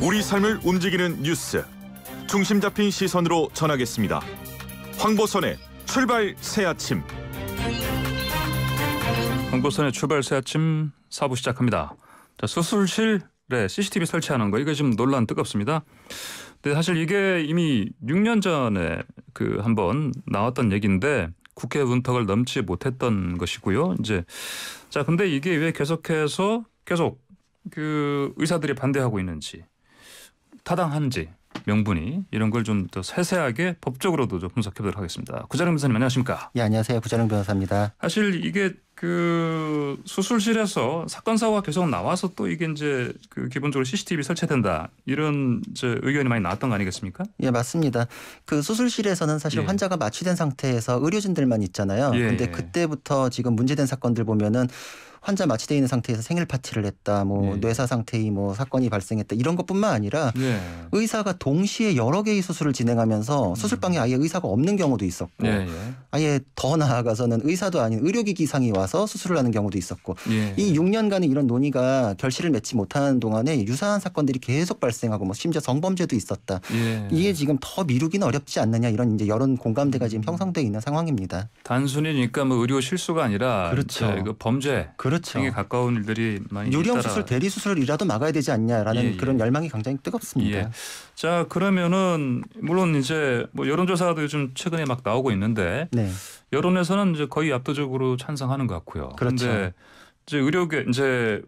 우리 삶을 움직이는 뉴스, 중심 잡힌 시선으로 전하겠습니다. 황보선의 출발 새아침. 황보선의 출발 새아침 4부 시작합니다. 자, 수술실에 CCTV 설치하는 거, 이거 지금 논란 뜨겁습니다. 근데 사실 이게 이미 6년 전에 한번 나왔던 얘기인데 국회 문턱을 넘지 못했던 것이고요. 자, 근데 이게 왜 계속 의사들이 반대하고 있는지, 타당한지, 명분이, 이런 걸 좀 더 세세하게 법적으로도 좀 분석해 보도록 하겠습니다. 구자룡 변호사님, 안녕하십니까? 예, 안녕하세요. 구자룡 변호사입니다. 사실 이게 수술실에서 사건 사고가 계속 나와서 또 이게 기본적으로 CCTV 설치된다, 이런 의견이 많이 나왔던 거 아니겠습니까? 예, 맞습니다. 수술실에서는 사실 환자가 마취된 상태에서 의료진들만 있잖아요. 그런데 그때부터 지금 문제된 사건들 보면은 환자 마취되어 있는 상태에서 생일 파티를 했다, 뇌사 상태의 사건이 발생했다, 이런 것뿐만 아니라 의사가 동시에 여러 개의 수술을 진행하면서 수술방에 아예 의사가 없는 경우도 있었고, 아예 더 나아가서는 의사도 아닌 의료기기상이 와서 수술을 하는 경우도 있었고, 이 6년간의 이런 논의가 결실을 맺지 못하는 동안에 유사한 사건들이 계속 발생하고 심지어 성범죄도 있었다. 이게 지금 더 미루기는 어렵지 않느냐, 이런 이제 여론 공감대가 지금 형성되어 있는 상황입니다. 단순히 의료 실수가 아니라 그렇죠. 범죄. 그렇죠. 에 가까운 일들이 많이 유령 수술, 대리 수술이라도 막아야 되지 않냐라는 그런 열망이 굉장히 뜨겁습니다. 자, 그러면은 물론 여론조사도 요즘 최근에 막 나오고 있는데 여론에서는 거의 압도적으로 찬성하는 것 같고요. 그런데 의료계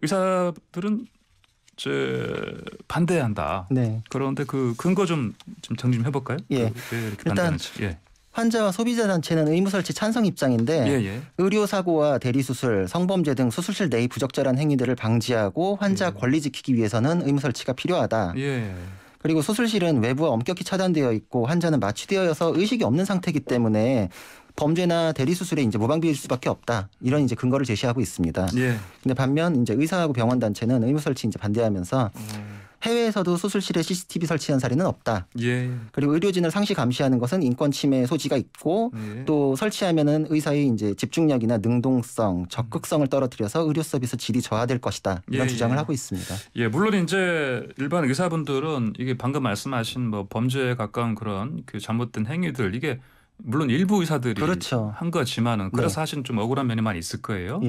의사들은 반대한다. 그런데 그 근거 좀 정리 좀 해볼까요? 일단 환자와 소비자 단체는 의무 설치 찬성 입장인데 의료사고와 대리수술, 성범죄 등 수술실 내의 부적절한 행위들을 방지하고 환자 권리 지키기 위해서는 의무 설치가 필요하다. 그리고 수술실은 외부와 엄격히 차단되어 있고 환자는 마취되어서 의식이 없는 상태이기 때문에 범죄나 대리수술에 무방비일 수밖에 없다, 이런 근거를 제시하고 있습니다. 근데 반면 의사하고 병원 단체는 의무 설치 반대하면서 해외에서도 수술실에 CCTV 설치한 사례는 없다. 그리고 의료진을 상시 감시하는 것은 인권 침해 소지가 있고 또 설치하면은 의사의 집중력이나 능동성, 적극성을 떨어뜨려서 의료 서비스 질이 저하될 것이다, 이런 주장을 하고 있습니다. 물론 일반 의사분들은 이게 방금 말씀하신 범죄에 가까운 그런 잘못된 행위들, 이게 물론 일부 의사들이 한 거지만은 그래서 사실 좀 억울한 면이 많이 있을 거예요.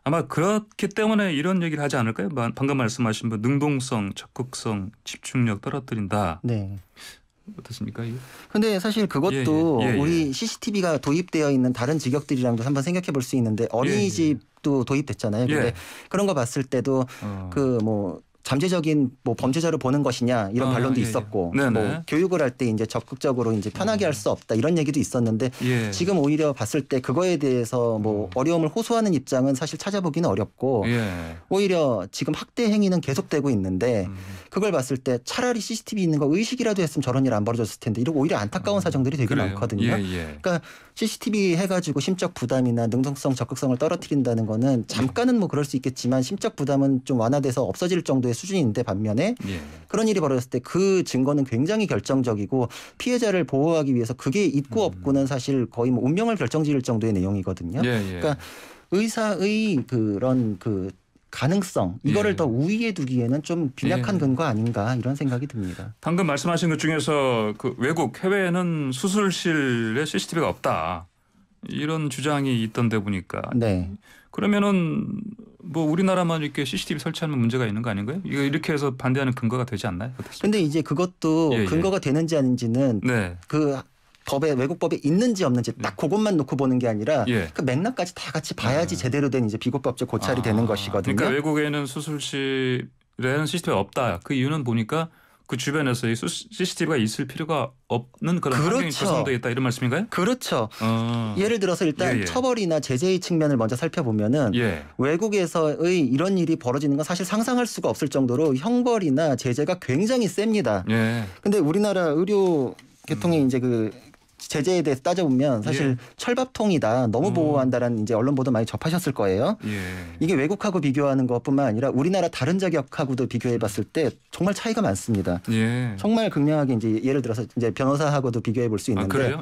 아마 그렇기 때문에 이런 얘기를 하지 않을까요? 방금 말씀하신 능동성, 적극성, 집중력 떨어뜨린다. 어떻습니까? 근데 사실 그것도 우리 CCTV가 도입되어 있는 다른 직역들이랑도 한번 생각해 볼 수 있는데, 어린이집도 도입됐잖아요. 근데 그런 거 봤을 때도 잠재적인 범죄자를 보는 것이냐, 이런 반론도 있었고, 교육을 할 때 적극적으로 편하게 할 수 없다, 이런 얘기도 있었는데 지금 오히려 봤을 때 그거에 대해서 어려움을 호소하는 입장은 사실 찾아보기는 어렵고, 오히려 지금 학대 행위는 계속되고 있는데 그걸 봤을 때 차라리 CCTV 있는 거 의식이라도 했으면 저런 일 안 벌어졌을 텐데, 이런 오히려 안타까운 사정들이 되게 많거든요. 그러니까 CCTV 해가지고 심적 부담이나 능동성, 적극성을 떨어뜨린다는 거는 잠깐은 그럴 수 있겠지만 심적 부담은 좀 완화돼서 없어질 정도의 수준인데, 반면에 그런 일이 벌어졌을 때 그 증거는 굉장히 결정적이고 피해자를 보호하기 위해서 그게 있고 없고는 사실 거의 운명을 결정지을 정도의 내용이거든요. 그러니까 의사의 그런 가능성, 이거를 더 우위에 두기에는 좀 빈약한 근거 아닌가, 이런 생각이 듭니다. 방금 말씀하신 것 중에서 외국, 해외에는 수술실에 CCTV가 없다, 이런 주장이 있던데 보니까 그러면은 우리나라만 이렇게 CCTV 설치하면 문제가 있는 거 아닌가요? 이거 이렇게 해서 반대하는 근거가 되지 않나요? 그런데 그것도 근거가 되는지 아닌지는 외국 법에 있는지 없는지 딱 그것만 놓고 보는 게 아니라 그 맥락까지 다 같이 봐야지 제대로 된 비고법적 고찰이 되는 것이거든요. 그러니까 외국에는 수술실에는 CCTV가 없다. 그 이유는 보니까 그 주변에서 이 CCTV가 있을 필요가 없는 그런 환경이 조성되어 있다, 이런 말씀인가요? 그렇죠. 예를 들어서 일단 처벌이나 제재의 측면을 먼저 살펴보면은 외국에서의 이런 일이 벌어지는 건 사실 상상할 수가 없을 정도로 형벌이나 제재가 굉장히 셉니다. 근데 우리나라 의료 계통의 제재에 대해서 따져보면 사실 철밥통이다, 너무 보호한다라는 언론 보도 많이 접하셨을 거예요. 이게 외국하고 비교하는 것뿐만 아니라 우리나라 다른 자격하고도 비교해봤을 때 정말 차이가 많습니다. 정말 극명하게 예를 들어서 변호사하고도 비교해 볼 수 있는데, 그래요?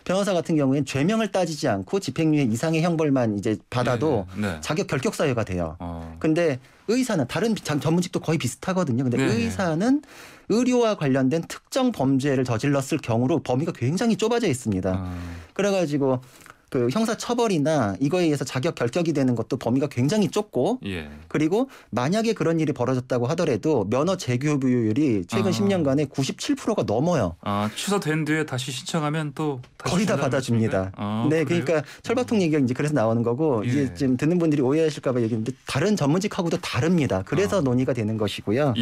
변호사 같은 경우에는 죄명을 따지지 않고 집행유예 이상의 형벌만 이제 받아도 자격 결격 사유가 돼요. 근데 의사는 다른 전문직도 거의 비슷하거든요. 근데 의사는 의료와 관련된 특정 범죄를 저질렀을 경우로 범위가 굉장히 좁아져 있습니다. 그래가지고 그 형사처벌이나 이거에 의해서 자격 결격이 되는 것도 범위가 굉장히 좁고 그리고 만약에 그런 일이 벌어졌다고 하더라도 면허 재교부율이 최근 10년간에 97%가 넘어요. 취소된 뒤에 다시 신청하면 또 다시 거의 다 받아줍니다. 네, 그래요? 그러니까 철밥통 얘기가 이제 그래서 나오는 거고 이제 지금 듣는 분들이 오해하실까 봐 얘기했는데 다른 전문직하고도 다릅니다. 그래서 논의가 되는 것이고요.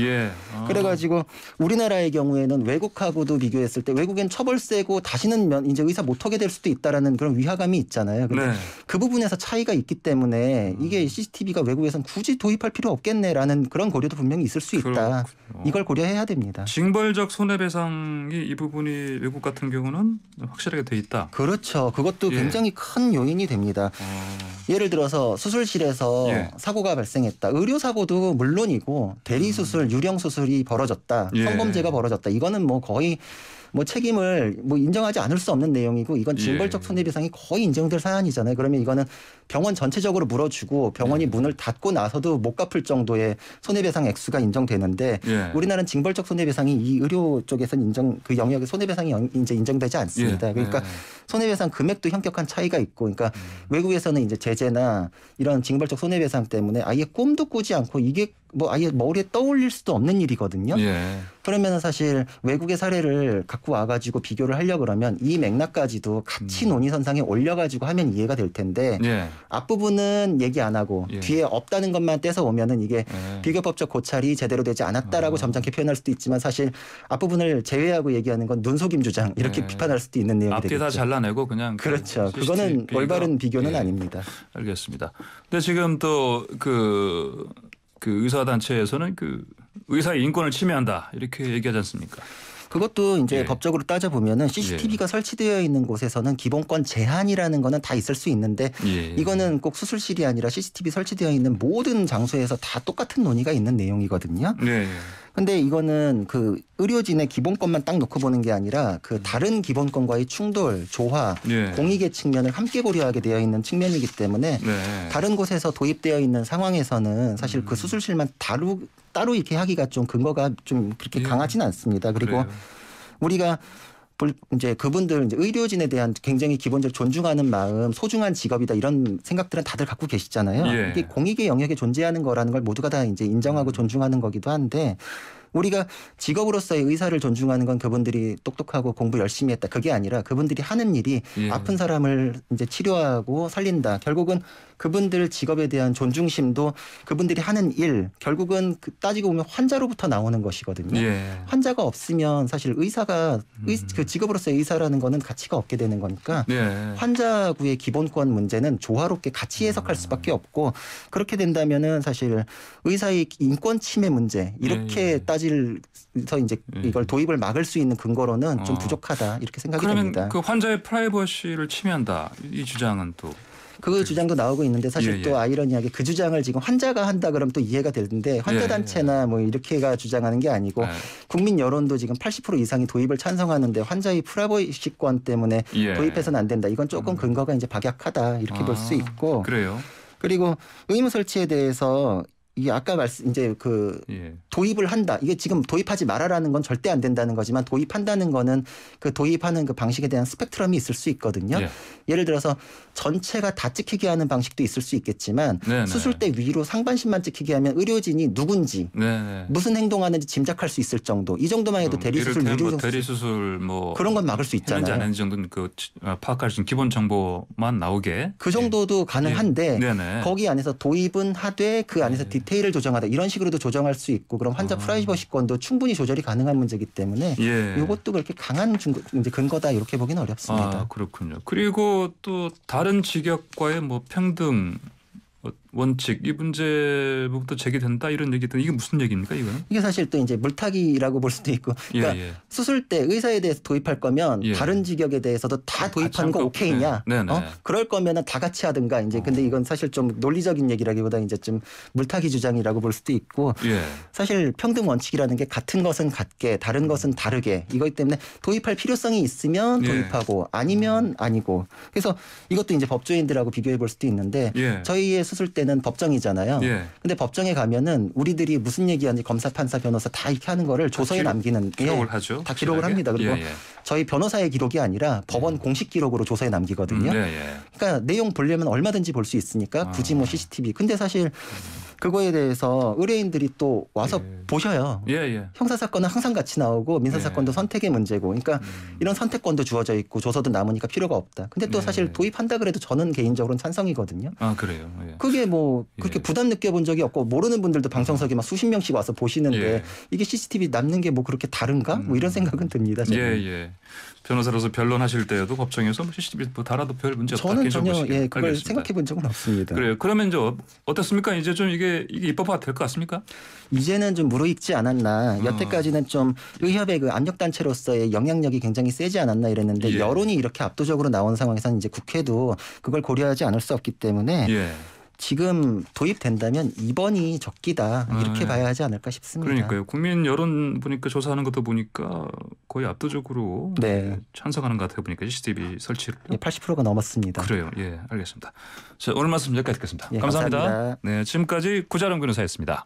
그래가지고 우리나라의 경우에는 외국하고도 비교했을 때 외국엔 처벌 세고 다시는 이제 의사 못하게 될 수도 있다라는 그런 위화감이 있잖아요. 근데 그 부분에서 차이가 있기 때문에 이게 CCTV가 외국에서는 굳이 도입할 필요 없겠네라는 그런 고려도 분명히 있을 수 있다. 이걸 고려해야 됩니다. 징벌적 손해배상이 이 부분이 외국 같은 경우는 확실하게 돼 있다. 그렇죠. 그것도 굉장히 큰 요인이 됩니다. 예를 들어서 수술실에서 사고가 발생했다. 의료사고도 물론이고 대리수술, 유령수술이 벌어졌다. 성범죄가 벌어졌다. 이거는 뭐 거의 뭐 책임을 뭐 인정하지 않을 수 없는 내용이고 이건 징벌적 손해배상이 거의 인정될 사안이잖아요. 그러면 이거는 병원 전체적으로 물어주고 병원이 문을 닫고 나서도 못 갚을 정도의 손해배상 액수가 인정되는데 우리나라는 징벌적 손해배상이 이 의료 쪽에서는 그 영역의 손해배상이 이제 인정되지 않습니다. 그러니까 손해배상 금액도 현격한 차이가 있고 그러니까 외국에서는 이제 제재나 이런 징벌적 손해배상 때문에 아예 꿈도 꾸지 않고 이게 뭐 아예 머리에 떠올릴 수도 없는 일이거든요. 그러면 사실 외국의 사례를 갖고 와가지고 비교를 하려고 그러면 이 맥락까지도 같이 논의선상에 올려가지고 하면 이해가 될 텐데 앞부분은 얘기 안 하고 뒤에 없다는 것만 떼서 오면은 이게 비교법적 고찰이 제대로 되지 않았다라고 점잖게 표현할 수도 있지만 사실 앞부분을 제외하고 얘기하는 건 눈속임 주장 이렇게 비판할 수도 있는 내용이 되겠죠. 앞뒤 다 잘라내고 그냥 그렇죠. 그거는 올바른 비교는 아닙니다. 알겠습니다. 근데 지금 또 그 의사단체에서는 그 의사의 인권을 침해한다 이렇게 얘기하지 않습니까? 그것도 이제 법적으로 따져보면은 CCTV가 설치되어 있는 곳에서는 기본권 제한이라는 거는 다 있을 수 있는데 이거는 꼭 수술실이 아니라 CCTV 설치되어 있는 모든 장소에서 다 똑같은 논의가 있는 내용이거든요. 근데 이거는 그 의료진의 기본권만 딱 놓고 보는 게 아니라 그 다른 기본권과의 충돌, 조화, 공익의 측면을 함께 고려하게 되어 있는 측면이기 때문에 다른 곳에서 도입되어 있는 상황에서는 사실 그 수술실만 따로 이렇게 하기가 좀 근거가 좀 그렇게 강하지는 않습니다. 그리고 우리가 이제 그분들 이제 의료진에 대한 굉장히 기본적으로 존중하는 마음, 소중한 직업이다 이런 생각들은 다들 갖고 계시잖아요. 이게 공익의 영역에 존재하는 거라는 걸 모두가 다 이제 인정하고 존중하는 거기도 한데 우리가 직업으로서의 의사를 존중하는 건 그분들이 똑똑하고 공부 열심히 했다. 그게 아니라 그분들이 하는 일이 아픈 사람을 이제 치료하고 살린다. 결국은 그분들 직업에 대한 존중심도 그분들이 하는 일 결국은 따지고 보면 환자로부터 나오는 것이거든요. 환자가 없으면 사실 의사가 그 직업으로서의 의사라는 거는 가치가 없게 되는 거니까 환자구의 기본권 문제는 조화롭게 같이 해석할 수밖에 없고 그렇게 된다면은 사실 의사의 인권 침해 문제 이렇게 따지서 이제 이걸 도입을 막을 수 있는 근거로는 좀 부족하다 이렇게 생각이 됩니다. 그러면 그 환자의 프라이버시를 침해한다 이 주장은 또 그 주장도 나오고 있는데 사실 또 아이러니하게 그 주장을 지금 환자가 한다 그러면 또 이해가 되는데 환자단체나 뭐 이렇게가 주장하는 게 아니고 국민 여론도 지금 80% 이상이 도입을 찬성하는데 환자의 프라이버시권 때문에 도입해서는 안 된다. 이건 조금 근거가 이제 박약하다 이렇게 볼 수 있고 그래요. 그리고 의무 설치에 대해서 이게 아까 이제 그 도입을 한다. 이게 지금 도입하지 말아라는 건 절대 안 된다는 거지만 도입한다는 거는 그 도입하는 그 방식에 대한 스펙트럼이 있을 수 있거든요. 예를 들어서 전체가 다 찍히게 하는 방식도 있을 수 있겠지만 수술대 위로 상반신만 찍히게 하면 의료진이 누군지 무슨 행동하는지 짐작할 수 있을 정도. 이 정도만 해도 대리수술, 유료수술 대리수술 뭐 그런 건 막을 수 있잖아요. 했는지 안 했는지 정도는 그 파악할 수 있는 기본 정보만 나오게. 그 정도도 가능한데 거기 안에서 도입은 하되 그 안에서 디테일을 조정하다 이런 식으로도 조정할 수 있고 그럼 환자 프라이버시권도 충분히 조절이 가능한 문제이기 때문에 이것도 그렇게 강한 이제 근거다 이렇게 보기는 어렵습니다. 그렇군요. 그리고 또 다른 직역과의 뭐 평등 원칙 이 문제부터 제기된다 이런 얘기들 이게 무슨 얘기입니까 이거는? 이게 사실 또 이제 물타기라고 볼 수도 있고 그러니까 수술 때 의사에 대해서 도입할 거면 다른 직역에 대해서도 다 도입하는 거 오케이냐? 그럴 거면은 다 같이 하든가 이제 근데 이건 사실 좀 논리적인 얘기라기보다 이제 좀 물타기 주장이라고 볼 수도 있고 사실 평등 원칙이라는 게 같은 것은 같게 다른 것은 다르게 이것 때문에 도입할 필요성이 있으면 도입하고 아니면 아니고 그래서 이것도 이제 법조인들하고 비교해 볼 수도 있는데 저희의 수술 때는 법정이잖아요. 근데 법정에 가면은 우리들이 무슨 얘기하는지 검사, 판사, 변호사 다 이렇게 하는 거를 조서에 남기는 기록을 하죠. 다 기록을 합니다. 그리고 저희 변호사의 기록이 아니라 법원 공식 기록으로 조서에 남기거든요. 그러니까 내용 보려면 얼마든지 볼 수 있으니까 굳이 뭐 CCTV. 근데 사실 그거에 대해서 의뢰인들이 또 와서 보셔요. 형사사건은 항상 같이 나오고 민사사건도 선택의 문제고 그러니까 이런 선택권도 주어져 있고 조서도 남으니까 필요가 없다. 근데 또 사실 도입한다 그래도 저는 개인적으로는 찬성이거든요. 아 그래요? 그게 뭐 그렇게 부담 느껴본 적이 없고 모르는 분들도 방청석에 막 수십 명씩 와서 보시는데 이게 CCTV 남는 게 뭐 그렇게 다른가? 뭐 이런 생각은 듭니다. 저는. 변호사로서 변론하실 때도 법정에서 CCTV 뭐 달아도 별 문제 없다. 저는 전혀 그걸 생각해 본 적은 없습니다. 그래요. 그러면 이제 어떻습니까? 이제 좀 이게 입법화 될 것 같습니까? 이제는 좀 무르익지 않았나. 여태까지는 좀 의협의 그 압력단체로서의 영향력이 굉장히 세지 않았나 이랬는데 여론이 이렇게 압도적으로 나온 상황에서는 이제 국회도 그걸 고려하지 않을 수 없기 때문에 지금 도입된다면 2번이 적기다 이렇게 봐야 하지 않을까 싶습니다. 그러니까요. 국민 여론 보니까 조사하는 것도 보니까 거의 압도적으로 찬성하는 것 같아요. 보니까 CCTV 설치를. 80%가 넘었습니다. 그래요. 알겠습니다. 자, 오늘 말씀 여기까지 듣겠습니다. 감사합니다. 감사합니다. 네, 지금까지 구자룡 변호사였습니다.